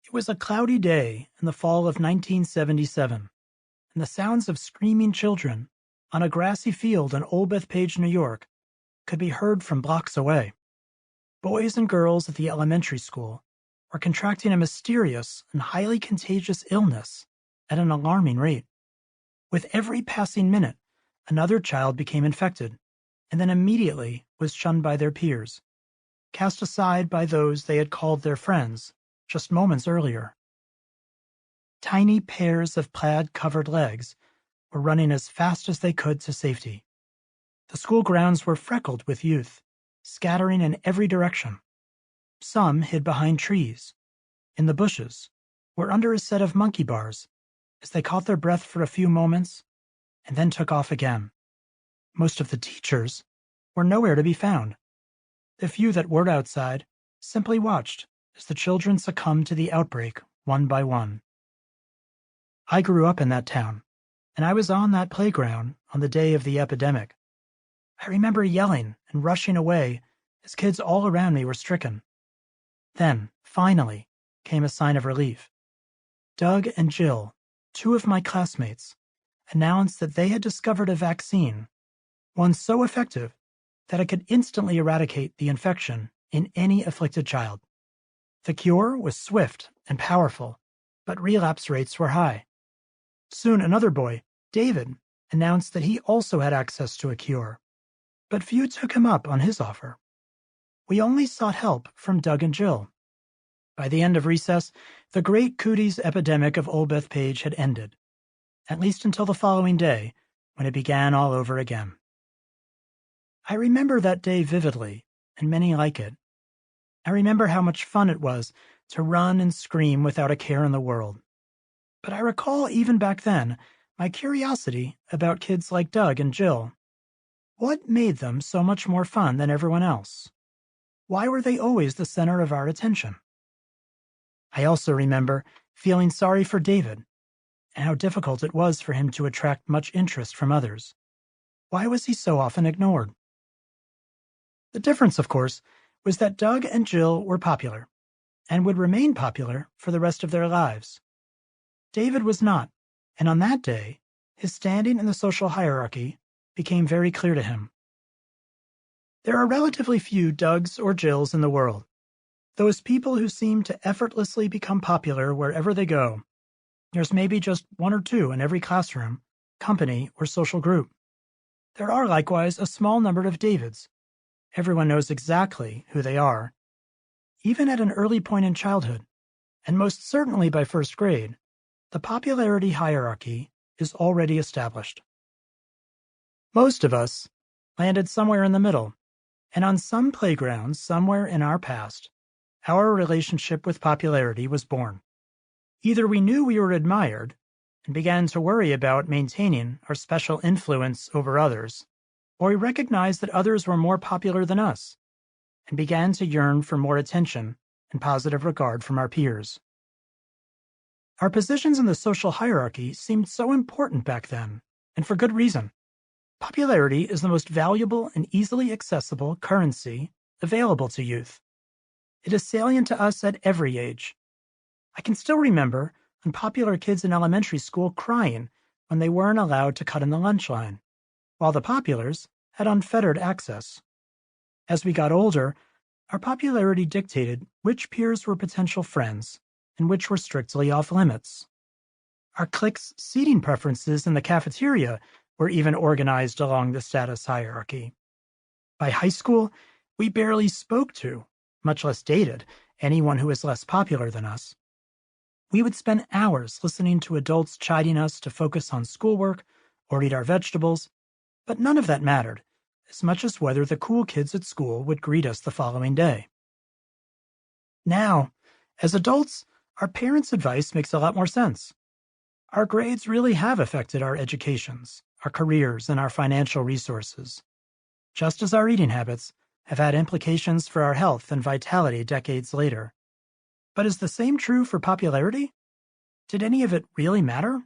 It was a cloudy day in the fall of 1977, and the sounds of screaming children on a grassy field in Old Bethpage, New York, could be heard from blocks away. Boys and girls at the elementary school were contracting a mysterious and highly contagious illness at an alarming rate. With every passing minute, another child became infected, and then immediately was shunned by their peers, cast aside by those they had called their friends just moments earlier. Tiny pairs of plaid-covered legs were running as fast as they could to safety. The school grounds were freckled with youth, scattering in every direction. Some hid behind trees, in the bushes, or under a set of monkey bars as they caught their breath for a few moments and then took off again. Most of the teachers were nowhere to be found. The few that were outside simply watched as the children succumbed to the outbreak one by one. I grew up in that town, and I was on that playground on the day of the epidemic. I remember yelling and rushing away as kids all around me were stricken. Then, finally, came a sign of relief. Doug and Jill, two of my classmates, announced that they had discovered a vaccine, one so effective that it could instantly eradicate the infection in any afflicted child. The cure was swift and powerful, but relapse rates were high. Soon another boy, David, announced that he also had access to a cure, but few took him up on his offer. We only sought help from Doug and Jill. By the end of recess, the great cooties epidemic of Old Bethpage had ended, at least until the following day, when it began all over again. I remember that day vividly, and many like it. I remember how much fun it was to run and scream without a care in the world. But I recall even back then my curiosity about kids like Doug and Jill. What made them so much more fun than everyone else? Why were they always the center of our attention? I also remember feeling sorry for David and how difficult it was for him to attract much interest from others. Why was he so often ignored? The difference, of course, was that Doug and Jill were popular and would remain popular for the rest of their lives. David was not, and on that day, his standing in the social hierarchy became very clear to him. There are relatively few Dougs or Jills in the world, those people who seem to effortlessly become popular wherever they go. There's maybe just one or two in every classroom, company, or social group. There are likewise a small number of Davids. Everyone knows exactly who they are. Even at an early point in childhood, and most certainly by first grade, the popularity hierarchy is already established. Most of us landed somewhere in the middle, and on some playground somewhere in our past, our relationship with popularity was born. Either we knew we were admired and began to worry about maintaining our special influence over others, or we recognized that others were more popular than us and began to yearn for more attention and positive regard from our peers. Our positions in the social hierarchy seemed so important back then, and for good reason. Popularity is the most valuable and easily accessible currency available to youth. It is salient to us at every age. I can still remember unpopular kids in elementary school crying when they weren't allowed to cut in the lunch line, while the populars had unfettered access. As we got older, our popularity dictated which peers were potential friends and which were strictly off limits. Our cliques' seating preferences in the cafeteria were even organized along the status hierarchy. By high school, we barely spoke to, much less dated, anyone who was less popular than us. We would spend hours listening to adults chiding us to focus on schoolwork or eat our vegetables, but none of that mattered, as much as whether the cool kids at school would greet us the following day. Now, as adults, our parents' advice makes a lot more sense. Our grades really have affected our educations, our careers, and our financial resources, just as our eating habits have had implications for our health and vitality decades later. But is the same true for popularity? Did any of it really matter?